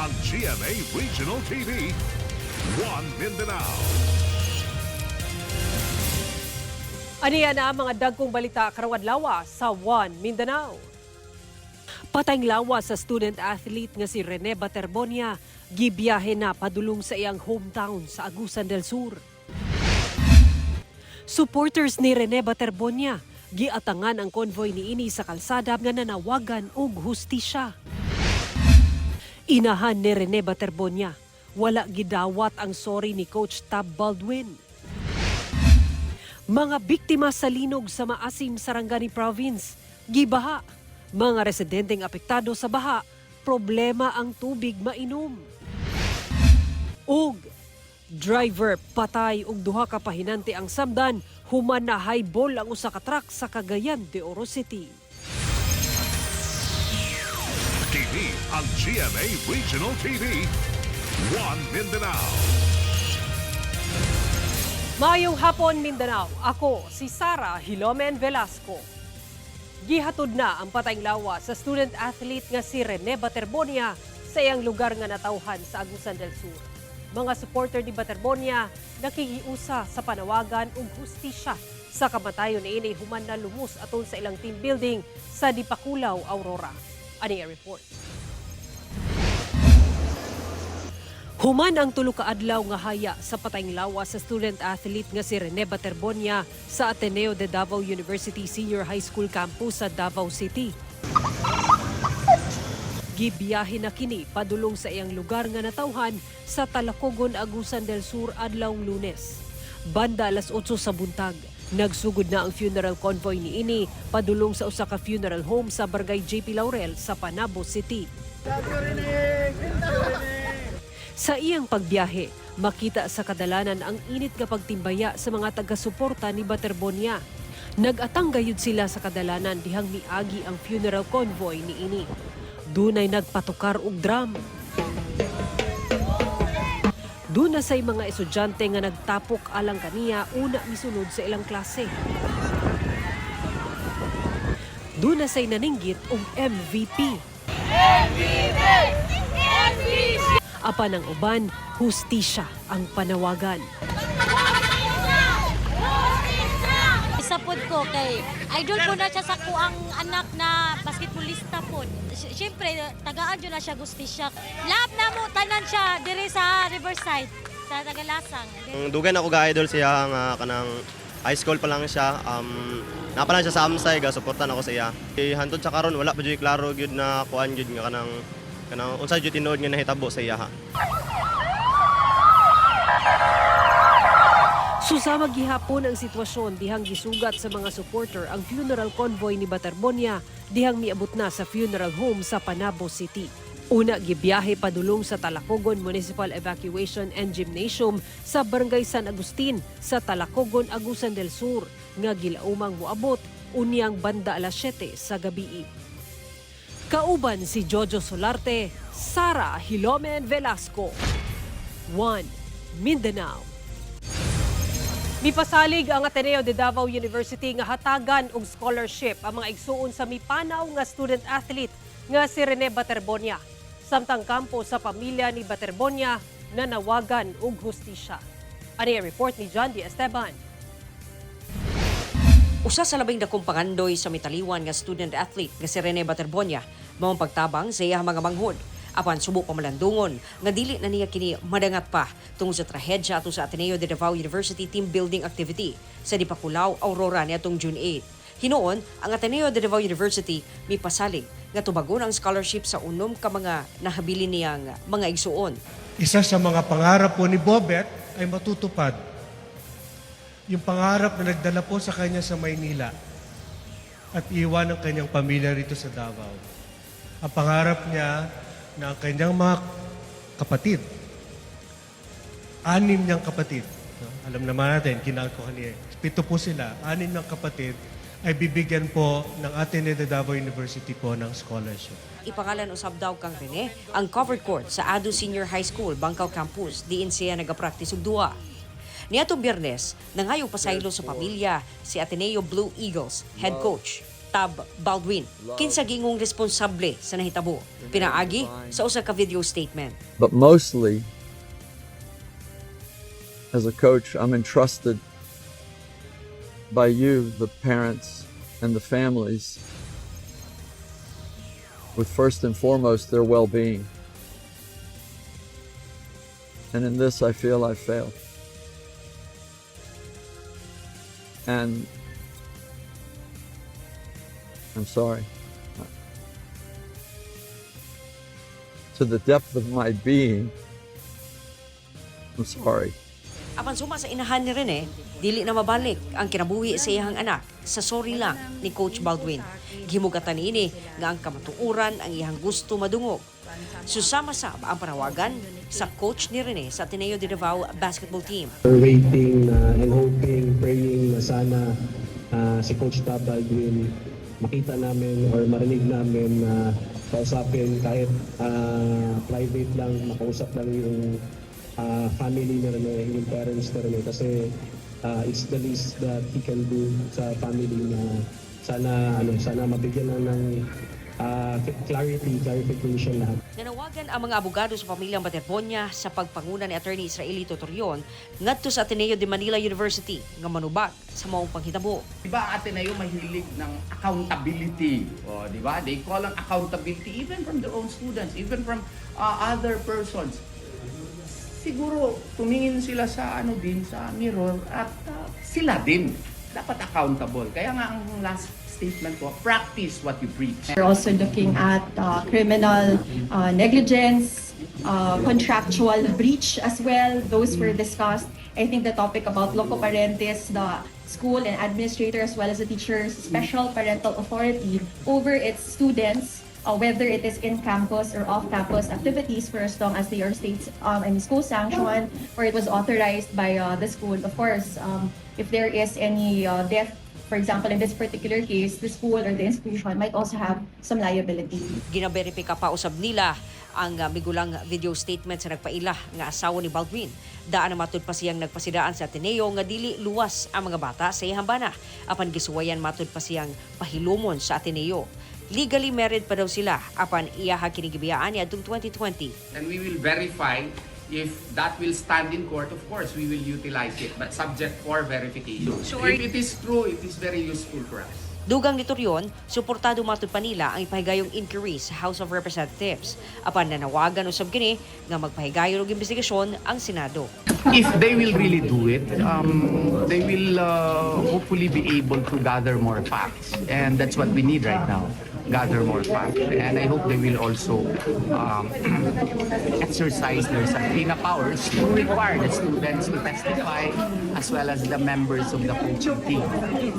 ang GMA Regional TV, One Mindanao. Aniya na ang mga dagkong balita karawad lawa sa One Mindanao. Patayng lawa sa student athlete nga si Rene Baterbonia, gibiyahe na padulong sa iyang hometown sa Agusan del Sur. Supporters ni Rene Baterbonia, giatangan ang convoy niini sa kalsada nga nanawagan og hustisya. Inahan ni Rene Baterbonia, wala gidawat ang sorry ni Coach Tab Baldwin. Mga biktima sa linog sa Maasim, Sarangani Province, gibaha. Mga residenteng apektado sa baha, problema ang tubig mainom. Ug driver patay ug duha ka pahinante ang samdan, human na highball ang usa ka truck sa Cagayan de Oro City. Kini ang GMA Regional TV, One Mindanao. Mayong hapon, Mindanao. Ako si Sara Hilomen Velasco. Gihatod na ang patayng lawa sa student-athlete nga si Rene Baterbonia sa iyang lugar nga natawhan sa Agusan del Sur. Mga supporter ni Baterbonia nakikiusa sa panawagan ug hustisya sa kamatayon niini human na lumos aton sa ilang team building sa Dipakulaw, Aurora. Ani ang report. Human ang tulo ka adlaw nga haya sa patayng lawa sa student-athlete nga si Rene Baterbonia sa Ateneo de Davao University Senior High School campus sa Davao City. Gibiyahe na kini padulong sa iyang lugar nga natawhan sa Talacogon, Agusan del Sur adlawng Lunes. Banda alas 8 sa buntag, nagsugod na ang funeral convoy niini padulong sa usa ka funeral home sa Barangay JP Laurel sa Panabo City. Sa iyang pagbiyahe, makita sa kadalanan ang init nga pagtimbaya sa mga taga-suporta ni Baterbonia. Nag-atang gayud sila sa kadalanan dihang miagi ang funeral convoy niini. Dunay nagpatukar og drum. Duna say mga estudyante nga nagtapok alang kaniya una misunod sa ilang klase. Duna say naninggit og MVP. Apan ang uban, hustisya ang panawagan. Isapod ko kay idol ko na siya sa kuang anak na basketballista po. Siyempre, tagaan dyan na siya gustisya. Lab na mo, tanan siya diri sa Riverside, sa Tagalasang. Dugan ako ga-idol siya nga kanang high school pa lang siya. Napalan siya sa Amsay, ga-supportan ako sa iya. Hantod sa karon wala pa jud klaro gyud na kuan gyud nga kanang unsa jud tinuod nga nahitabo sa iya. Susama gihapon ang sitwasyon dihang gisugat sa mga supporter ang funeral convoy ni Baterbonia dihang miabot na sa funeral home sa Panabo City. Una gibiyahe padulong sa Talacogon Municipal Evacuation and Gymnasium sa Barangay San Agustin sa Talacogon, Agusan del Sur nga gilaumang moabot unyang banda alas 7 sa gabii. Kauban si Jojo Solarte, Sara Hilomen Velasco. One Mindanao. Mipasalig ang Ateneo de Davao University nga hatagan og scholarship ang mga igsuon sa mipanaw nga student-athlete nga si Rene Baterbonia. Samtang kampo sa pamilya ni Baterbonia na nawagan og hustisya. Ani ang report ni John D. Esteban. Usa sa labing dakong pangandoy sa mitaliwan nga student-athlete nga si Rene Baterbonia mao pagtabang sa iyang mga manghod. Apan subok pamalandungon nga dili na niya kini madangat pa tungod sa trahedya ato sa Ateneo de Davao University team building activity sa Dipakulaw, Aurora niadtong June 8. Hinuon, ang Ateneo de Davao University mipasalig nga tubagon ang scholarship sa unom ka mga nahabilin niyang mga igsuon. Isa sa mga pangarap po ni Bobet ay matutupad. Yung pangarap na nagdala po sa kanya sa Maynila at iwan ang kanyang pamilya rito sa Davao. Ang pangarap niya na ang kanyang mga kapatid, 6 niyang kapatid, no? Alam naman natin, kinalkuhan niya, 7 po sila, 6 niyang kapatid ay bibigyan po ng Ateneo de Davao University po ng scholarship. Ipangalan usab daw kang Rene ang covered court sa Adu Senior High School, Bangkao Campus, diin siya nagapractice og duwa. Niadtong Biyernes, nangayong pasaylo sa pamilya si Ateneo Blue Eagles head coach. Tab Baldwin. Kinsa gingong responsable sa nahitabo. Pinaagi sa usa ka video statement. But mostly, as a coach, I'm entrusted by you, the parents and the families, with first and foremost their well-being. And in this, I feel I failed. And I'm sorry. To the depth of my being, I'm sorry. Apan suma sa inahan ni Rene, dili na mabalik ang kinabuhi sa iyang anak sa sorry lang ni Coach Baldwin. Gihimugatan ini nga ang kamatuoran ang iyang gusto madungog. Susama-sab ang panawagan sa coach ni Rene sa Ateneo de Davao basketball team. We're waiting and hoping, praying na sana si Coach Tab Baldwin makita namin or marinig namin na kausapin kahit private lang, makausap lang yung family na rin, yung parents na rin. Kasi it's the least that he can do sa family na sana mabigyan lang ng clarification lahat. Nanawagan ang mga abogado sa pamilyang Baterbonia sa pagpanguna ni Attorney Israelito Torion ngadto sa Ateneo de Manila University nga manubag sa maong panghitabo. Diba Ateneo mahilig ng accountability, o diba? They call on accountability even from their own students, even from other persons. Siguro tumingin sila sa sa mirror at sila din dapat accountable. Kaya nga ang last statement ko, practice what you preach. We're also looking at criminal negligence, contractual breach as well. Those were discussed. I think the topic about loco parentis, the school and administrator as well as the teachers, special parental authority over its students, whether it is in campus or off-campus activities for as long as they are state and school sanctioned or it was authorized by the school. Of course, if there is any death, for example, in this particular case, the school or the institution might also have some liability. Ginaberipika pa usab nila ang migulang video statement sa nagpaila nga asawa ni Baldwin. Daan na matud pa siyang nagpasidaan sa Ateneo nga dili luwas ang mga bata sa iyang bana. Apan gisuwayan matud pa siyang pahilumon sa Ateneo. Legally married pa daw sila apan iyaha kinigibiyaan ni adtong 2020. And we will verify if that will stand in court. Of course, we will utilize it, but subject for verification. Sure. If it is true, it is very useful for us. Dugang ni Torion, suportado matud pa nila ang ipahigayong inquiry sa House of Representatives. Apan nanawagan usab kini nga magpahigayon og investigasyon ang Senado. If they will really do it, they will hopefully be able to gather more facts. And that's what we need right now. Gather more facts. And I hope they will also exercise their subpoena powers to require the students to testify as well as the members of the coaching team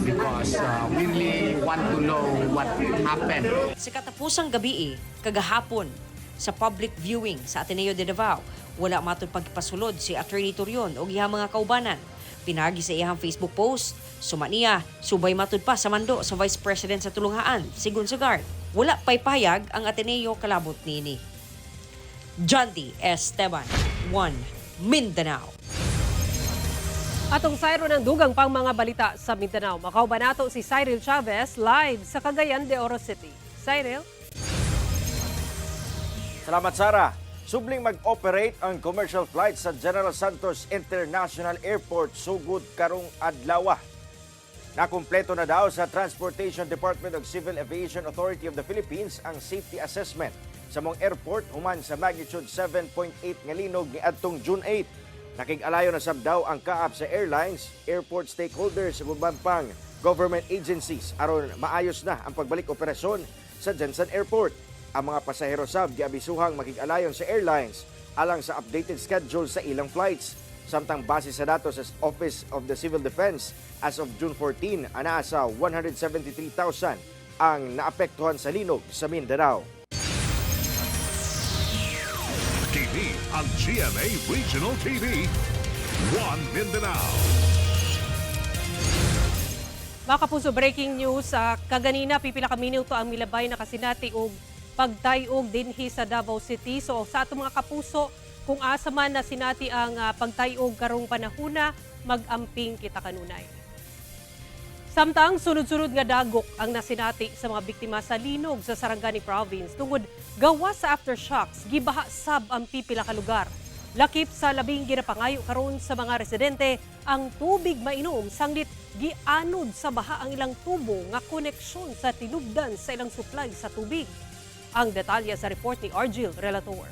because we really want to know what happened. Sa katapusang gabi, kagahapon, sa public viewing sa Ateneo de Davao, wala matud pagpasulod si Attorney Torion o iyang mga kaubanan. Pinagi sa iyang Facebook post, sumaniya, subay matud pa sa mando sa Vice President sa Tulunghaan, Sigun Sagard. Wala pa'y payag ang Ateneo kalabot nini. John D. Esteban, 1 Mindanao. Atong sayro ng dugang pang mga balita sa Mindanao. Makauban nato si Cyril Chavez live sa Cagayan de Oro City. Cyril? Salamat, Sarah. Subling mag-operate ang commercial flight sa General Santos International Airport sugod karong adlaw. Nakumpleto na daw sa Transportation Department of Civil Aviation Authority of the Philippines ang safety assessment sa mong airport human sa magnitude 7.8 nga linog niadtong June 8. Nakig-alayo na sab daw ang kaap sa airlines, airport stakeholders ug ubang pang government agencies aron maayos na ang pagbalik operasyon sa Jensen Airport. Ang mga pasahero sab giabisuhang makig-alayon sa airlines alang sa updated schedule sa ilang flights. Samtang base sa datos sa Office of the Civil Defense, as of June 14, anaa sa 173,000 ang naapektuhan sa linog sa Mindanao. TV ang GMA Regional TV. 1 Mindanao. Mga kapuso, breaking news. Kaganina, pipila ka minuto ang milabay na kasinati og pagtayog dinhi sa Davao City. So sa ato mga kapuso, kung asa man na sinati ang pagtayog karong panahuna, mag-amping kita kanunay. Samtang sunod-sunod nga dagok ang nasinati sa mga biktima sa linog sa Sarangani Province tungod gawas sa aftershocks, gibaha sab ang pipila ka lugar. Lakip sa labing ginapangayo karon sa mga residente ang tubig mainom sanglit gianod sa baha ang ilang tubo nga koneksyon sa tinubdan sa ilang supply sa tubig. Ang detalye sa report ni Argil Relator.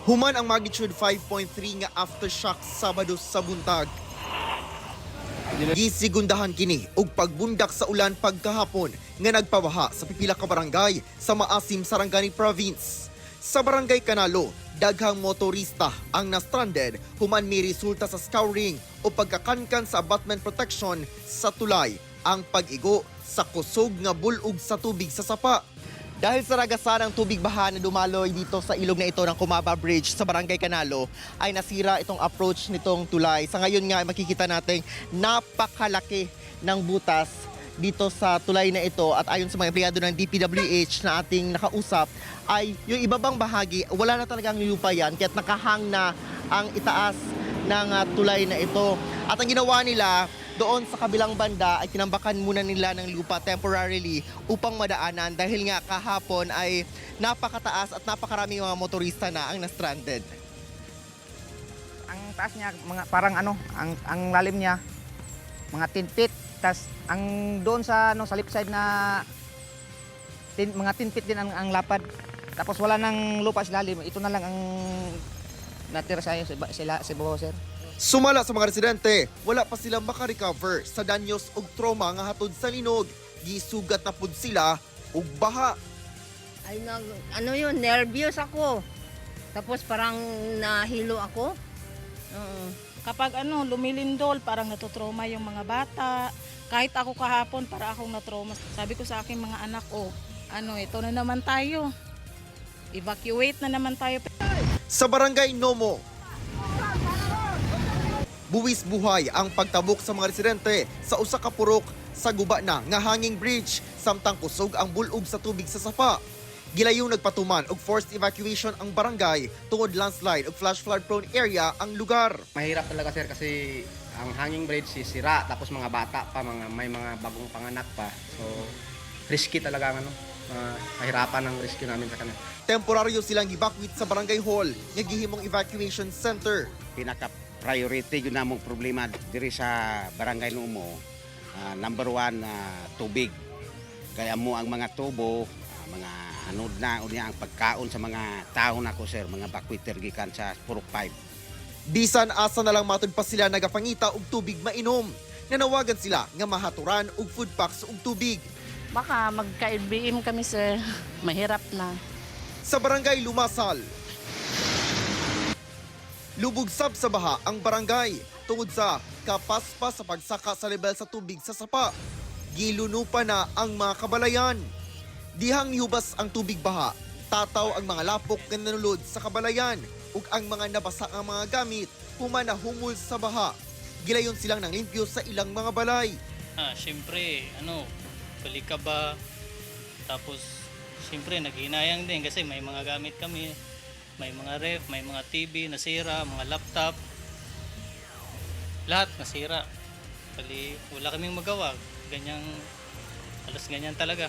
Human ang magnitude 5.3 nga aftershock Sabado sa buntag. Gisigundahan kini og pagbundak sa ulan pagkahapon nga nagpabaha sa pipila ka barangay sa Maasim, Sarangani Province. Sa Barangay Canalo, daghang motorista ang na-stranded human may resulta sa scouring o pagkakankan sa abutment protection sa tulay ang pag-igo sa kusog nga bulog sa tubig sa sapa. Dahil sa ragasan ng tubig baha na dumaloy dito sa ilog na ito ng Kumaba Bridge sa Barangay Canalo, ay nasira itong approach nitong tulay. Sa ngayon nga makikita natin napakalaki ng butas dito sa tulay na ito at ayon sa mga empleyado ng DPWH na ating nakausap ay yung ibabang bahagi wala na talagang lupa yan kaya't nakahang na ang itaas ng tulay na ito. At ang ginawa nila doon sa kabilang banda ay tinambakan muna nila ng lupa temporarily upang madaanan dahil nga kahapon ay napakataas at napakaraming mga motorista na ang na-stranded. Ang taas niya mga parang ang lalim niya mga 10 feet. Tas ang doon sa sa left side na mga 10 feet din ang lapad. Tapos wala nang lupa sa lalim. Ito na lang ang natira sa baba, sir. Sumala sa mga residente, wala pa silang makarecover sa danyos ug trauma nga hatod sa linog. Gisugat na pud sila ug baha. Ay nervyos ako. Tapos parang nahilo ako. Kapag lumilindol, parang natutrauma yung mga bata. Kahit ako kahapon, para akong natrauma. Sabi ko sa aking mga anak, ito na naman tayo. Evacuate na naman tayo. Sa Barangay Nomo, buwis buhay ang pagtabok sa mga residente sa usa ka purok sa guba na nga hanging bridge samtang kusog ang bulog sa tubig sa sapa. Gilayong nagpatuman og forced evacuation ang barangay tungod landslide ug flash flood prone area ang lugar. Mahirap talaga sir kasi ang hanging bridge sira tapos mga bata pa, may mga bagong panganak pa. So risky talaga mahirapan ang rescue namin sa kanila. Temporaryo silang evacuate sa barangay hall nga gihimong evacuation center. Priority yun namong problema diri sa Barangay Nomo. Number 1, tubig. Kaya mo ang mga tubo, mga anod na unya ang pagkaon sa mga tao nako sir, mga bakwiter gikan sa Purok 5. Bisan asa na lang matud pa sila nagapangita og tubig mainom. Nanawagan sila nga mahaturan og food packs og tubig. Baka magka-LBM kami, sir. Mahirap na. Sa Barangay Lumasal, lubog sab sa baha ang barangay tungod sa kapaspas sa pagsaka sa level sa tubig sa sapa. Giluno pa na ang mga kabalayan. Dihang nihubas ang tubig baha, tataw ang mga lapok nga nanulod sa kabalayan ug ang mga nabasa ang mga gamit human na humul sa baha. Gilayon silang nang limpyo sa ilang mga balay. Siyempre, balik ka ba? Tapos, siyempre, naghinayang din kasi may mga gamit kami. May mga ref, may mga TV nasira, mga laptop. Lahat nasira. Bali, wala kaming magawa. Ganyan talaga.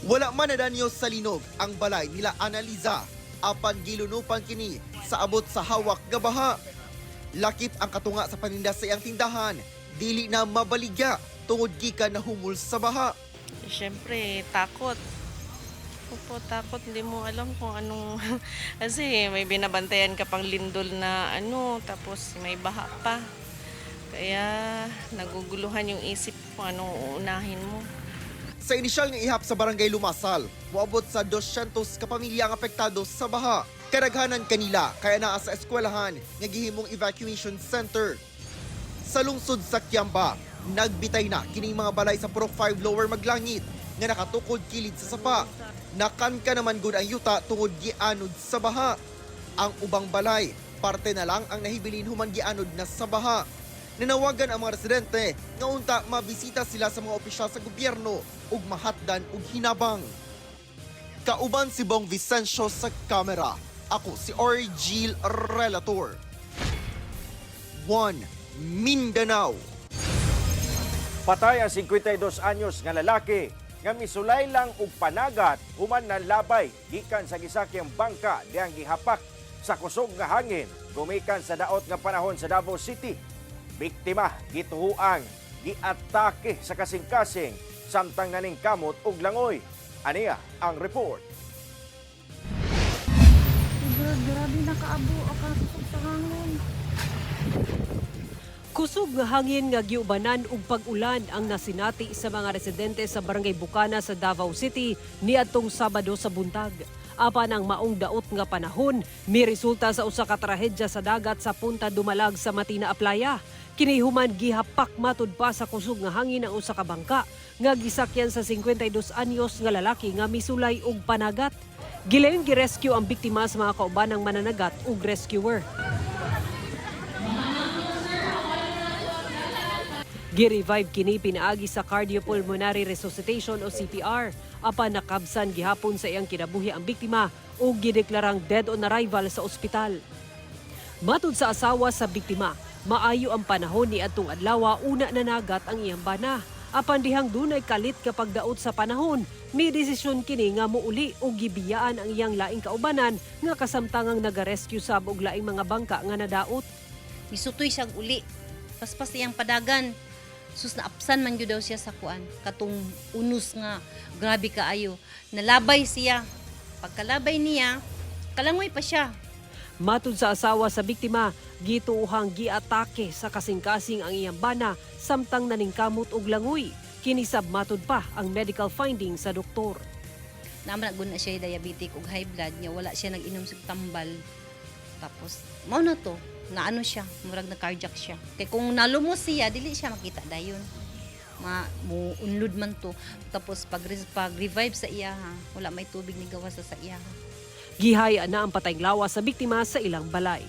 Wala man na danyo sa linog ang balay nila Analiza. Apan gilunupan kini sa abot sa hawak nga baha. Lakip ang katunga sa paninda sa iyang tindahan. Dili na mabaligya tungod gikan na humul sa baha. Siyempre, takot. Takot, hindi mo alam kung anong kasi may binabantayan ka pang lindol na tapos may baha pa. Kaya naguguluhan yung isip kung anong uunahin mo. Sa inisyal nga ihap sa Barangay Lumasal, moabot sa 200 ka pamilya ang apektado sa baha. Kadaghanan kanila kaya naa sa eskwelahan nga gihimong evacuation center. Sa lungsod sa Kiamba, nagbitay na kining mga balay sa Purok 5 Lower Maglangit nga nakatukod kilid sa sapa. Nakanka naman gud ang yuta tungod gianod sa baha. Ang ubang balay, parte na lang ang nahibilin human gianod na sa baha. Nanawagan ang mga residente nga unta mabisita sila sa mga opisyal sa gobyerno ug mahatdan og hinabang. Kauban si Bong Vicencio sa kamera. Ako si Argil Relator. One, Mindanao. Patay ang 52 anyos nga lalaki nga misulay lang og panagat human ng labay gikan sa gisakyang bangka diyang gihapak sa kusog nga hangin gumikan sa daot nga panahon sa Davao City. Biktima gituhuang giatake sa kasing-kasing samtang naningkamot og langoy. Aniya ang report. Grabe na kaabo ang sa hangin. Kusog nga hangin nga giubanan ug pag-ulan ang nasinati sa mga residente sa Barangay Bukana sa Davao City niadtong Sabado sa buntag. Apan ang maong daot nga panahon miresulta sa usa ka trahedya sa dagat sa Punta Dumalag sa Matina Aplaya. Kini human gihapak matud pa sa kusog nga hangin ang usa ka bangka nga gisakyan sa 52 anyos nga lalaki nga misulay og panagat. Gilayon girescue ang biktima sa mga kaubanang mananagat ug rescuer. Gi-revive kini pinaagi sa cardiopulmonary resuscitation o CPR. Apan nakabsan gihapon sa iyang kinabuhi ang biktima ug gideklarang dead on arrival sa ospital. Matud sa asawa sa biktima, maayo ang panahon ni adtong adlaw una nanagat ang iyang bana. Apan dihang dunay kalit kapag daot sa panahon, may desisyon kini nga muuli o gibiyaan ang iyang laing kaubanan nga kasamtangang nagarescue sab og laing mga bangka nga nadaot. Misutoy siyang uli. Paspas iyang padagan. Sus naapsan man gyud daw siya sa kuan. Katong unos nga grabe kaayo. Nalabay siya. Pagkalabay niya, kalangoy pa siya. Matud sa asawa sa biktima, gituuhang giatake sa kasing-kasing ang iyang bana samtang naningkamot og langoy. Kinisab matud pa ang medical finding sa doktor. Naman na siya diabetic ug high blood niya, wala siya nag-inom sa tambal. Tapos mao na to, naano siya, murag na cardiac siya. Kay kung nalumos siya, dili siya makita dayon. Unlod man to. Tapos pag revive sa iya, wala may tubig ni gawas sa iya. Gihaya na ang patayng lawas sa biktima sa ilang balay.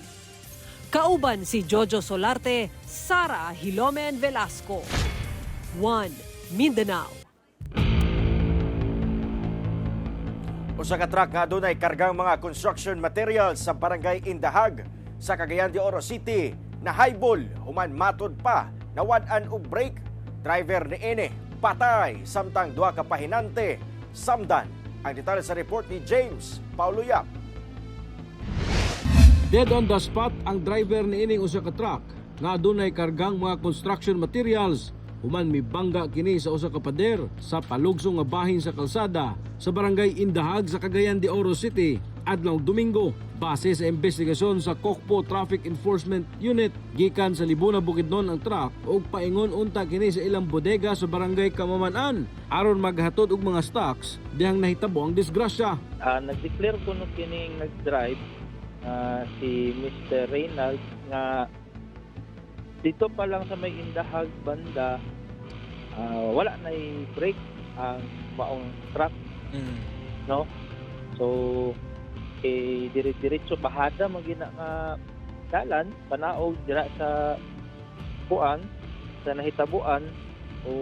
Kauban si Jojo Solarte, Sara Hilomen Velasco. 1 Mindanao. Usa ka truck nga adunay kargang mga construction materials sa Barangay Indahag sa Cagayan de Oro City na highball human matud pa nawad-an og brake. Driver ni ene patay samtang duha ka pahinante samdan. Ang detalye sa report ni James Paulo Yap. Dead on the spot ang driver ni ining usa ka truck nga adunay kargang mga construction materials human mibangga kini sa usa ka pader sa palugsong nga bahin sa kalsada sa Barangay Indahag sa Cagayan de Oro City adlong Domingo. Base sa investigasyon sa Kokpo Traffic Enforcement Unit, gikan sa Libuna Bukidnon ang truck ug paingon unta kini sa ilang bodega sa Barangay Kamamanan aron maghatod og mga stocks dihang nahitabo ang disgrasya. Nag-declare ko no kining nag-drive si Mr. Reynald nga dito pa lang sa may Indahag banda wala na brake ang maong truck. No? So diretso bahada magina nga dalan panaog dira sa kuan sa nahitabuan o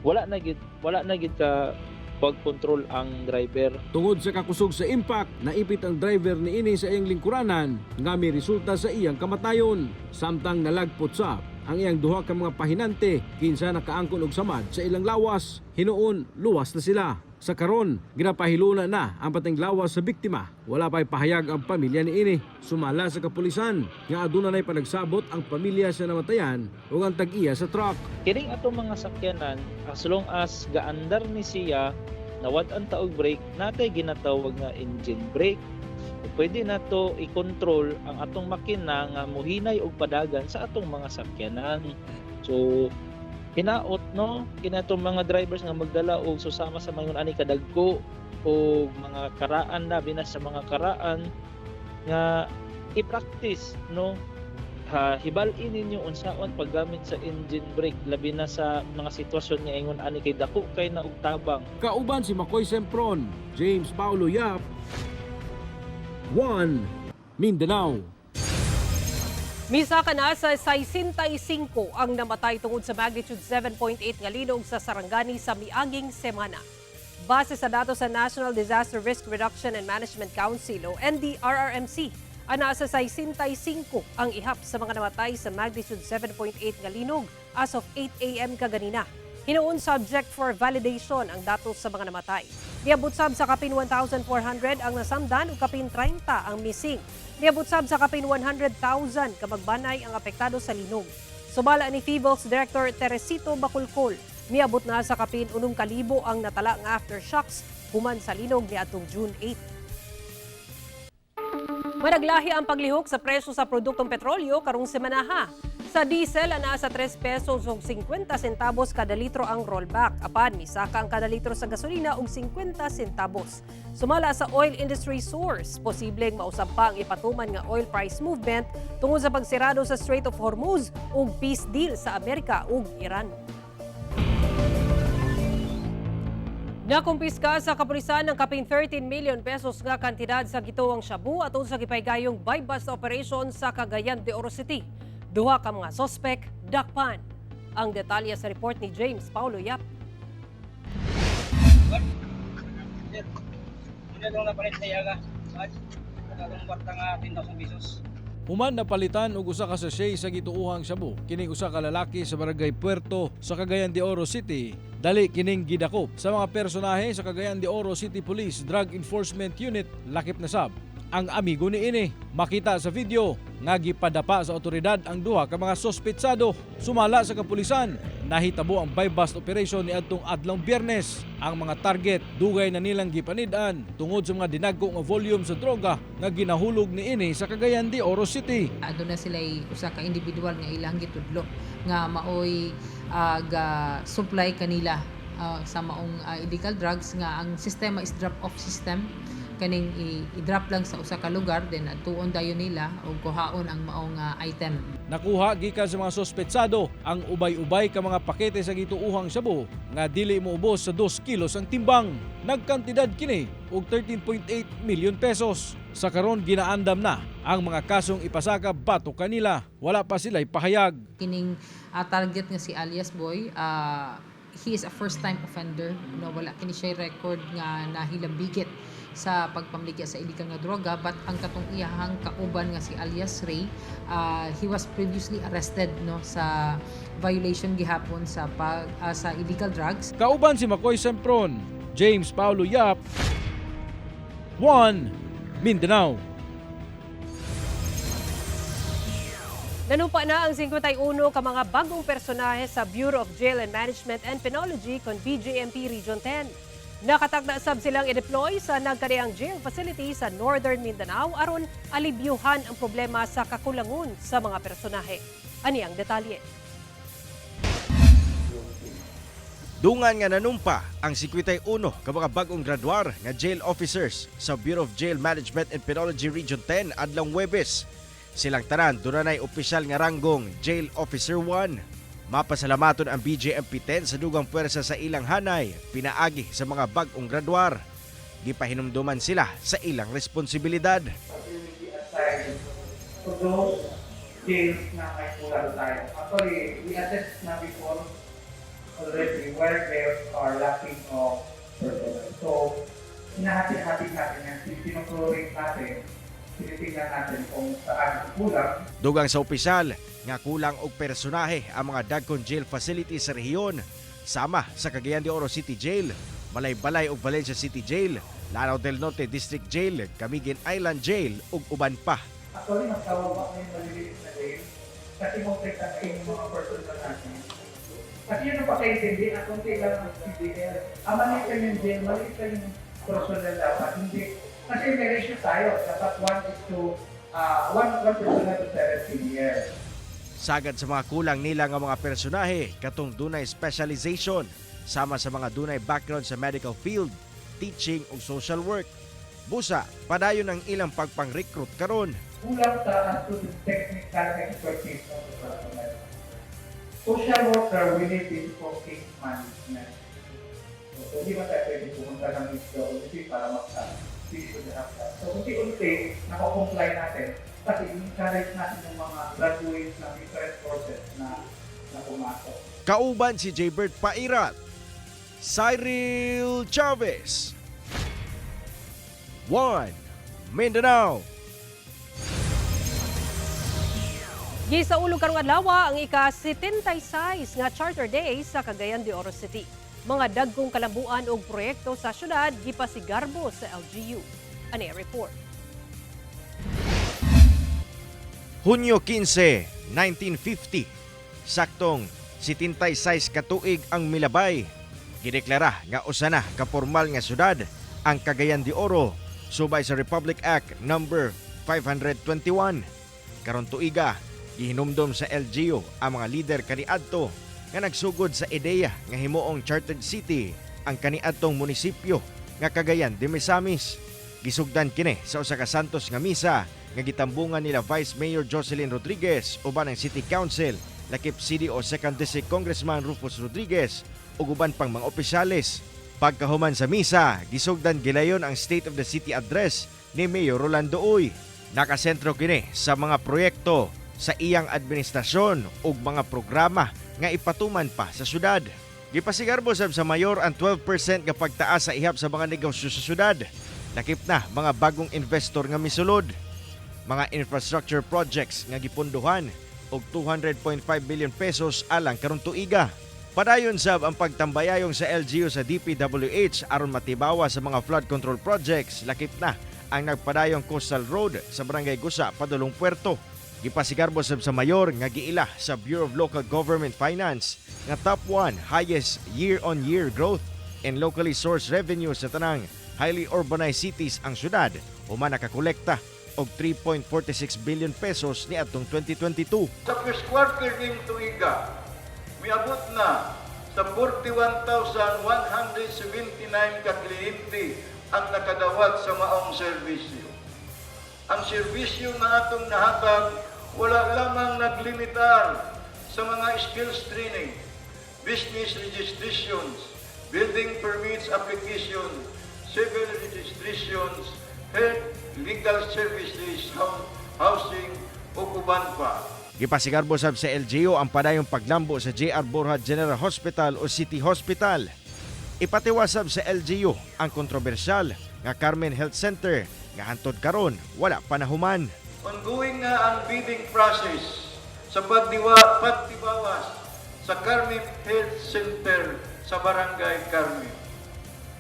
wala na gid ka pag-control ang driver. Tungod sa kakusog sa impact, naipit ang driver ni ini sa iyang lingkuranan nga may resulta sa iyang kamatayon. Samtang nalagpot sa ang iyang duha ka mga pahinante kinsa nakaangkon og samad sa ilang lawas. Hinuon luwas na sila. Sa karon, ginapahiluna na ang patayng lawas sa biktima. Wala pa'y pahayag ang pamilya ni ini. Sumala sa kapulisan nga aduna nay panagsabot ang pamilya sa namatayan ug ang tag-iya sa truck. Kining ato mga sakyanan, as long as gaandar ni siya nawad-an ta og brake, natay ginatawag nga engine brake. Pwede na to i-control ang atong makina nga muhinay og padagan sa atong mga sakyanan. So hinaot no kinatong mga drivers nga magdala og susama sa mga ani kadagko o mga karaan na binas sa mga karaan nga i-practice no hibalin ninyo unsaon paggamit sa engine brake labi na sa mga sitwasyon nga ingon ani kay dako kay na og tabang. Kauban si Makoy Sempron, James Paulo Yap, 1 Mindanao. Misa ka na sa 65 ang namatay tungod sa magnitude 7.8 nga linog sa Sarangani sa miaging semana. Base sa datos sa National Disaster Risk Reduction and Management Council o NDRRMC, Ana sa 65 ang ihap sa mga namatay sa magnitude 7.8 nga linog as of 8 a.m. kaganina. Hinuon subject for validation ang datos sa mga namatay. Niabot sab sa kapin 1,400 ang nasamdan ug kapin 30 ang missing. Niabot sab sa kapin 100,000 ka magbanay ang apektado sa linog. Sumala ni FIVOL's Director Teresito Baculcol, miabot na sa kapin 6,000 ang natala nga aftershocks human sa linog niadtong June 8. Managlahi ang paglihok sa presyo sa produktong petrolyo karong semanaha. Sa diesel, ana sa 3 pesos ug 50 centavos kada litro ang rollback. Apan, misaka ang kada litro sa gasolina og 50 centavos. Sumala sa oil industry source, posibleng mausab pa ang ipatuman nga oil price movement tungod sa pagsirado sa Strait of Hormuz ug peace deal sa Amerika ug Iran. Nakumpiska sa kapulisan ng kapin 13 million pesos nga kantidad sa gituong shabu atol sa gipaygayong buy-bust operation sa Cagayan de Oro City. Duha ka mga sospek dakpan. Ang detalye sa report ni James Paulo Yap. Human napalitan og usa ka sachet sa gituohang shabu kining usa ka lalaki sa barangay Puerto sa Cagayan de Oro City. Dali kining gidakop sa mga personahe sa Cagayan de Oro City Police Drug Enforcement Unit lakip na sab ang amigo ni ini. Makita sa video nga gipadapa sa otoridad ang duha ka mga sospetsado. Sumala sa kapulisan, nahitabo ang buy-bust operation niadtong adlong Biyernes. Ang mga target dugay na nilang gipanid-an tungod sa mga dinagko nga volume sa droga nga ginahulog ni ini sa Cagayan de Oro City. Aduna sila usa ka individual nga ilang gitudlo nga maoy ga supply kanila sa maong illegal drugs nga ang sistema is drop-off system. Kaning i-drop lang sa usa ka lugar then tuon dayon nila o kuhaon ang maong item. Nakuha gikan sa mga sospetsado ang ubay-ubay ka mga pakete sa gituuhang shabu nga dili moubos sa 2 kilos ang timbang. Nagkantidad kini og 13.8 million pesos. Sa karon ginaandam na ang mga kasong ipasaka batok kanila. Wala pa sila ipahayag. Kining target nga si alias Boy, he is a first time offender. No, wala kini siya record nga nahilambigit sa pagpamligya sa illegal nga droga, but ang katong iyahang kauban nga si alias Ray, he was previously arrested no sa violation gihapon sa sa illegal drugs. Kauban si Makoy Sempron, James Paulo Yap, 1 Mindanao. Nanumpa na ang 51 ka mga bagong personahe sa Bureau of Jail and Management and Penology kon BJMP Region 10. Nakatakda sab silang i-deploy sa nagkariang jail facility sa Northern Mindanao aron alibyuhan ang problema sa kakulangon sa mga personahe. Ani ang detalye. Dungan nga nanumpa ang 51 ka mga bagong graduar nga jail officers sa Bureau of Jail Management and Penology Region 10 adlong Huwebes. Silang tanan dunay opisyal nga ranggong Jail Officer 1. Mapasalamaton ang BJMP 10 sa dugang puwersa sa ilang hanay, pinaagi sa mga bagong graduar. Gipahinumduman sila sa ilang responsibilidad. For those jails na may kulang tayo, actually, we assessed na before already where there are lacking of personnel. So, hinahati-hati natin yan, pinupurate natin, tinitingnan natin kung saan kulang. Dugang sa opisyal, nga kulang og personahe ang mga dagkon jail facility sa rehiyon, sama sa Cagayan de Oro City Jail, Balay-Balay ug Valencia City Jail, Lanao del Norte District Jail, Camiguin Island Jail ug uban pa. Actually, mas kawawa na yung maliliit na jail kasi mong-take yung mga personnel natin. Kasi yun ang pakaintindi at kung kailangan ng CDL, maliit ka yung jail, maliit ka yung personnel dapat. Hindi. Kasi may ratio tayo, dapat 1 personnel to 7 CDL. Sagad sa mga kulang nila nga mga personahe katong dunay specialization sama sa mga dunay background sa medical field, teaching ug social work. Busa, padayon ang ilang pagpang-recruit karon. Kulang sa student technical expertise ng personnel. Social worker, we need this for case management. So, hindi ba tayo pwede pumunta ng misyo para maksa-vision na hapla. So, unti-unti, nakakomply natin. Kasi encourage natin yung mga graduates ng different courses na pumasok. Kauban si Jaybert Pairat, Cyril Chavez, 1 Mindanao. Gisaulog karong adlaw ang ika-76 nga Charter Day sa Cagayan de Oro City. Mga dagkong kalambuan og proyekto sa syudad gipasigarbo sa LGU. Ani report. Hunyo 15, 1950. Saktong 76 ka tuig ang milabay. Gideklara nga usa na ka formal nga syudad ang Cagayan de Oro subay sa Republic Act number 521. Karon tuiga gihinumdom sa LGU ang mga lider kaniadto nga nagsugod sa ideya nga himuong chartered city ang kaniadtong munisipyo nga Cagayan de Misamis. Gisugdan kini sa usa ka santos nga misa nga gitambungan nila Vice Mayor Jocelyn Rodriguez uban ang City Council, lakip CDO 2nd District Congressman Rufus Rodriguez ug uban pang mga opisyales. Pagkahuman sa misa, gisugdan gilayon ang State of the City address ni Mayor Rolando Uy. Nakasentro kini sa mga proyekto sa iyang administrasyon ug mga programa nga ipatuman pa sa syudad. Gipasigarbo sab sa mayor ang 12% nga pagtaas sa ihap sa mga negosyo sa syudad. Lakip na mga bagong investor nga misulod. Mga infrastructure projects nga gipunduhan og 200.5 billion pesos alang karong tuiga. Padayon sab ang pagtambayayong sa LGU sa DPWH aron matibawa sa mga flood control projects. Lakip na ang nagpadayong coastal road sa Barangay Gusa, Padulong Puerto. Gipasigarbo sab sa mayor nga giila sa Bureau of Local Government Finance nga top 1 highest year-on-year growth in locally sourced revenue sa tanang highly urbanized cities ang syudad. Human nakakolekta og 3.46 billion pesos ni atong 2022. Sa first quarter ng tuiga, miabot na sa 41,179 ka kliyente ang nakadawat sa maong serbisyo. Ang serbisyo nga atong nahatag wala lamang naglimitar sa mga skills training, business registrations, building permits application, civil registrations, health, legal services, housing, ug uban pa. Gipasigarbo sab sa LGU ang padayong paglambo sa JR Borja General Hospital o City Hospital. Ipatiwasab sa LGU ang kontrobersyal nga Carmen Health Center nga hantod karon wala pa nahuman. Ongoing nga ang bidding process sa pagtibawas sa Carmen Health Center sa Barangay Carmen.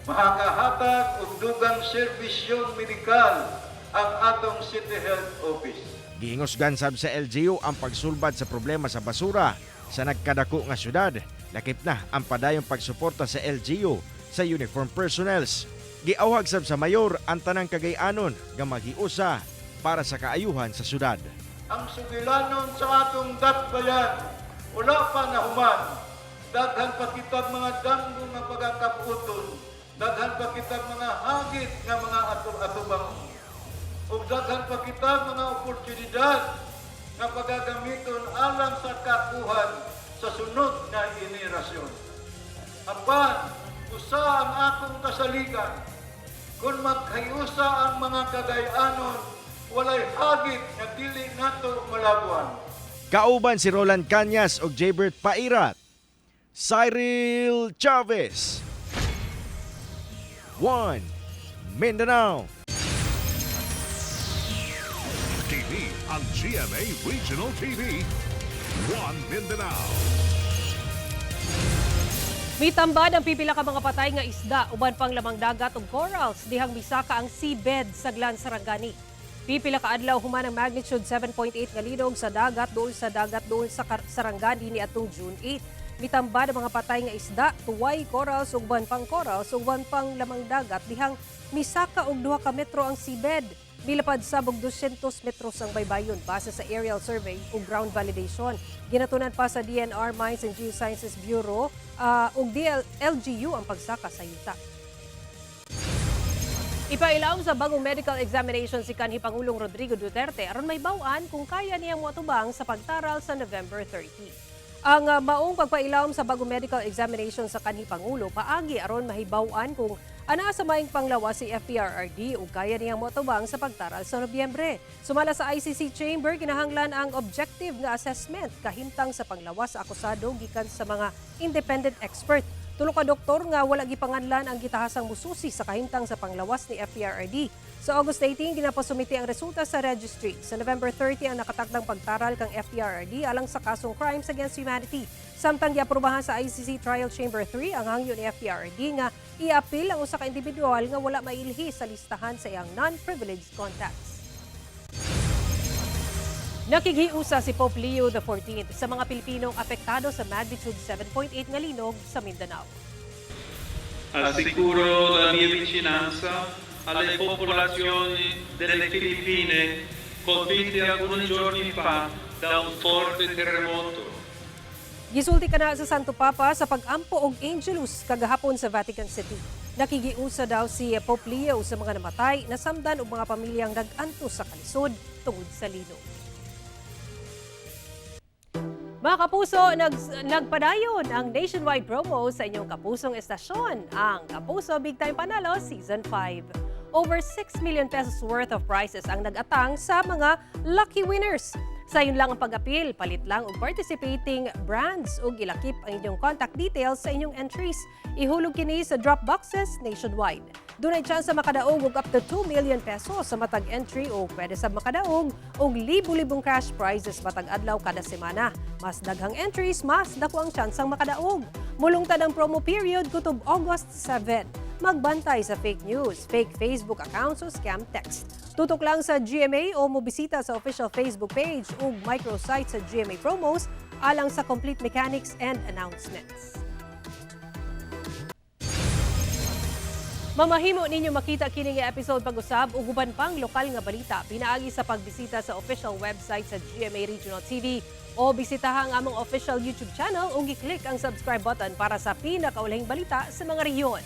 Makakahatag og dugang serbisyon medikal ang atong City Health Office. Giingosgan sab sa LGU ang pagsulbad sa problema sa basura sa nagkadako nga syudad. Lakip na ang padayong pagsuporta sa LGU sa uniform personnels. Giawhag sab sa mayor ang tanang Cagayanon nga maghiusa para sa kaayuhan sa syudad. Ang sugilanon sa atong datbayan wala pa nahuman. Daghan pa kitag mga danggo nga pagakaputon. Daghan pa kitag mga hagit nga mga atubang. Ug daghan pa kitag mga oportunidad nga pagagamiton alang sa kakuhan sa sunod na henerasyon. Apan, usa ang akong kasaligan. Kung magkayusa ang mga Cagayanon, walay hagit na dili nato malabuan. Kauban si Roland Cañas o Jaybert Pairat. Cyril Chavez. 1 Mindanao. TV ang GMA Regional TV. 1 Mindanao. Mitambad ang pipila ka mga patay nga isda uban pang lamang dagat ug corals dihang misaka ang seabed sa Glan Sarangani. Pipila ka adlaw human ang magnitude 7.8 nga linog sa dagat dool sa Sarangani ni atong June 8. Mitambad ang mga patay nga isda, tuway, corals ug uban pang corals ug uban pang lamang dagat dihang misaka og 2 ka metro ang seabed. Milapad sabog 200 metros ang baybayon base sa aerial survey ug ground validation. Ginatunan pa sa DNR Mines and Geosciences Bureau ug LGU ang pagsaka sa yuta. Ipailaom sa bagong medical examination si kanhi Pangulong Rodrigo Duterte aron may baw-an kung kaya niyang moatubang sa pagtaral sa November 30. Ang maong pagpailaom sa bagong medical examination sa kanhi Pangulo paagi aron mahibaw-an kung ana sa maing panglawas si FPRRD ug kaya niyang moatubang sa pagtaral sa Nobyembre. Sumala sa ICC Chamber, kinahanglan ang objective nga assessment kahimtang sa panglawas sa akusado gikan sa mga independent expert. Tulo ka doktor nga wala gipanganlan ang gitahasang mususi sa kahimtang sa panglawas ni FPRRD. Sa August 18, ginapasumiti ang resulta sa registry. Sa November 30 ang nakatakdang pagtaral kang FPRRD alang sa kasong Crimes Against Humanity. Samtang giaprubahan sa ICC Trial Chamber 3 ang hangyo ni FPRRD nga i-appeal ang usa ka individual nga wala mailhi sa listahan sa iyang non-privileged contacts. Nakighiusa si Pope Leo XIV sa mga Pilipinong apektado sa magnitude 7.8 nga linog sa Mindanao. Assicuro la mia vicinanza alle popolazioni delle Filippine colpite alcuni giorni fa da un forte terremoto. Gisulti ka na sa Santo Papa sa pag-ampo og Angelus kagahapon sa Vatican City. Nakigiusa daw si Pope Leo sa mga namatay na samdan og mga pamilyang nag-anto sa kalisod tungod sa linog. Mga kapuso, nagpadayon ang nationwide promo sa inyong kapusong estasyon, ang Kapuso Big Time Panalo Season 5. Over 6 million pesos worth of prizes ang nag-atang sa mga lucky winners. Sa yun lang ang pag-apil, palit lang og participating brands ug ilakip ang inyong contact details sa inyong entries. Ihulog kini sa drop boxes nationwide. Dunay chance sa makadaog og up to 2 million pesos sa matag entry o pwede sa makadaog og libo-libong cash prizes matag adlaw kada semana. Mas daghang entries, mas dako ang chance ang makadaog. Mulungtad ang promo period kutob August 7. Magbantay sa fake news, fake Facebook accounts o scam text. Tutok lang sa GMA o mobisita sa official Facebook page o microsite sa GMA Promos alang sa complete mechanics and announcements. Mamahimo ninyo makita kini nga episode pag-usab ug uban pang lokal nga balita pinaagi sa pagbisita sa official website sa GMA Regional TV o bisitaha ang among official YouTube channel ug i-click ang subscribe button para sa pinakaulahing balita sa mga rehiyon.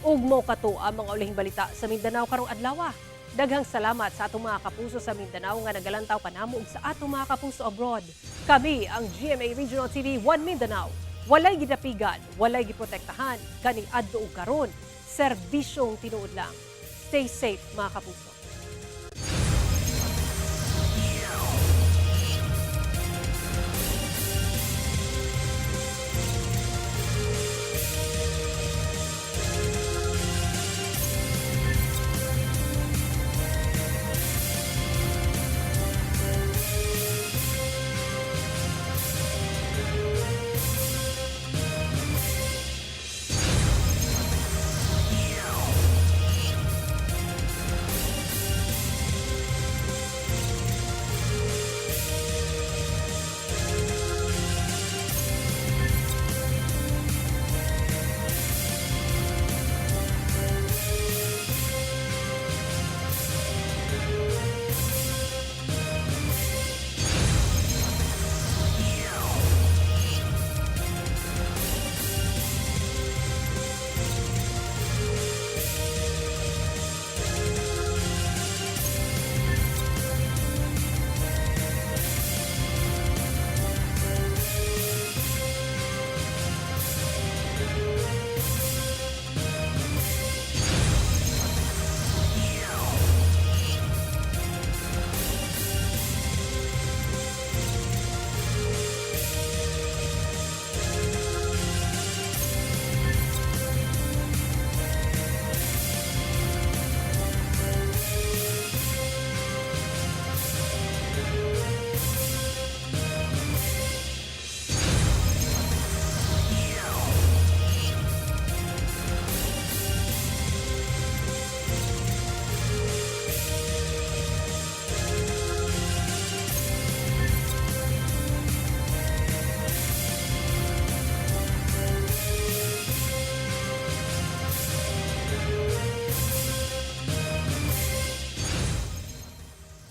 Ug mo kato ang mga ulahing balita sa Mindanao karong adlaw. Daghang salamat sa atong mga kapuso sa Mindanao nga nagalantaw panamo ug sa atong mga kapuso abroad. Kami ang GMA Regional TV 1 Mindanao. Walay gidapigan, walay giprotektahan, kani adto ug karon serbisyong tinuod lang. Stay safe mga kapuso.